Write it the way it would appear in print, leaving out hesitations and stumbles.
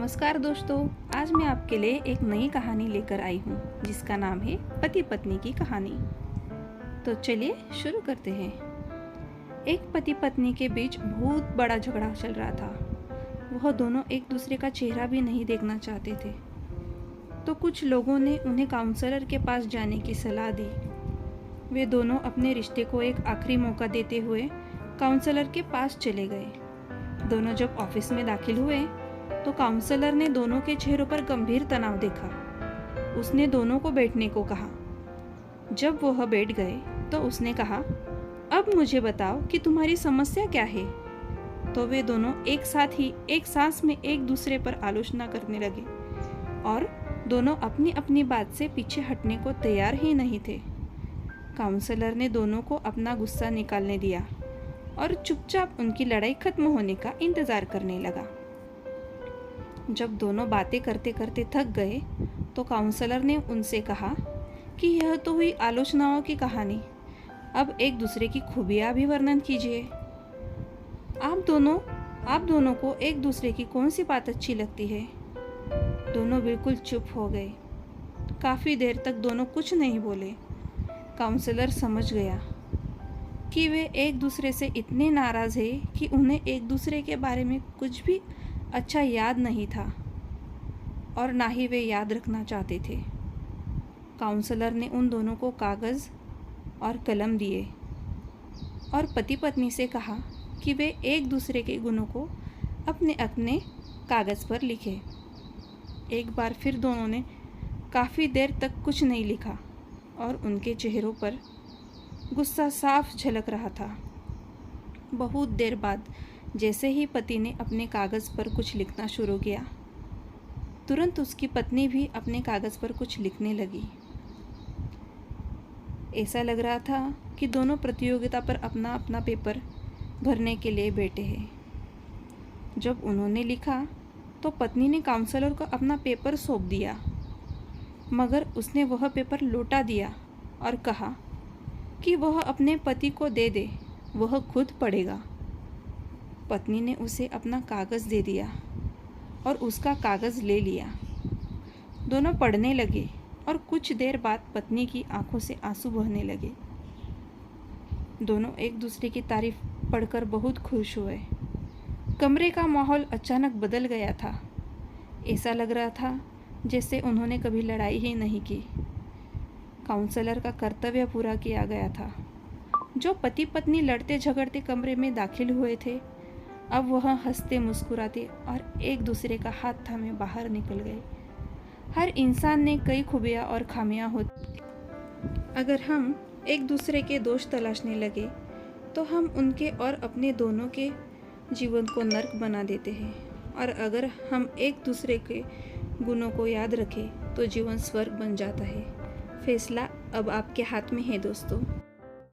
नमस्कार दोस्तों, आज मैं आपके लिए एक नई कहानी लेकर आई हूँ जिसका नाम है पति पत्नी की कहानी। तो चलिए शुरू करते हैं। एक पति पत्नी के बीच बहुत बड़ा झगड़ा चल रहा था। वह दोनों एक दूसरे का चेहरा भी नहीं देखना चाहते थे। तो कुछ लोगों ने उन्हें काउंसलर के पास जाने की सलाह दी। वे दोनों अपने रिश्ते को एक आखिरी मौका देते हुए काउंसलर के पास चले गए। दोनों जब ऑफिस में दाखिल हुए तो काउंसलर ने दोनों के चेहरों पर गंभीर तनाव देखा। उसने दोनों को बैठने को कहा। जब वह बैठ गए तो उसने कहा, अब मुझे बताओ कि तुम्हारी समस्या क्या है। तो वे दोनों एक साथ ही एक सांस में एक दूसरे पर आलोचना करने लगे और दोनों अपनी अपनी बात से पीछे हटने को तैयार ही नहीं थे। काउंसलर ने दोनों को अपना गुस्सा निकालने दिया और चुपचाप उनकी लड़ाई खत्म होने का इंतजार करने लगा। जब दोनों बातें करते करते थक गए तो काउंसलर ने उनसे कहा कि यह तो हुई आलोचनाओं की कहानी, अब एक दूसरे की खूबियाँ भी वर्णन कीजिए। आप दोनों को एक दूसरे की कौन सी बात अच्छी लगती है? दोनों बिल्कुल चुप हो गए। काफ़ी देर तक दोनों कुछ नहीं बोले। काउंसलर समझ गया कि वे एक दूसरे से इतने नाराज़ हैं कि उन्हें एक दूसरे के बारे में कुछ भी अच्छा याद नहीं था और ना ही वे याद रखना चाहते थे। काउंसलर ने उन दोनों को कागज़ और कलम दिए और पति पत्नी से कहा कि वे एक दूसरे के गुणों को अपने अपने कागज़ पर लिखें। एक बार फिर दोनों ने काफ़ी देर तक कुछ नहीं लिखा और उनके चेहरों पर गुस्सा साफ झलक रहा था। बहुत देर बाद जैसे ही पति ने अपने कागज़ पर कुछ लिखना शुरू किया, तुरंत उसकी पत्नी भी अपने कागज़ पर कुछ लिखने लगी। ऐसा लग रहा था कि दोनों प्रतियोगिता पर अपना अपना पेपर भरने के लिए बैठे हैं। जब उन्होंने लिखा तो पत्नी ने काउंसलर को अपना पेपर सौंप दिया, मगर उसने वह पेपर लौटा दिया और कहा कि वह अपने पति को दे दे, वह खुद पढ़ेगा। पत्नी ने उसे अपना कागज़ दे दिया और उसका कागज़ ले लिया। दोनों पढ़ने लगे और कुछ देर बाद पत्नी की आंखों से आंसू बहने लगे। दोनों एक दूसरे की तारीफ पढ़कर बहुत खुश हुए। कमरे का माहौल अचानक बदल गया था। ऐसा लग रहा था जैसे उन्होंने कभी लड़ाई ही नहीं की। काउंसलर का कर्तव्य पूरा किया गया था। जो पति पत्नी लड़ते झगड़ते कमरे में दाखिल हुए थे, अब वह हंसते मुस्कुराते और एक दूसरे का हाथ थामे बाहर निकल गए। हर इंसान ने कई खूबियाँ और खामियाँ होती। अगर हम एक दूसरे के दोष तलाशने लगे तो हम उनके और अपने दोनों के जीवन को नर्क बना देते हैं, और अगर हम एक दूसरे के गुणों को याद रखें तो जीवन स्वर्ग बन जाता है। फैसला अब आपके हाथ में है दोस्तों।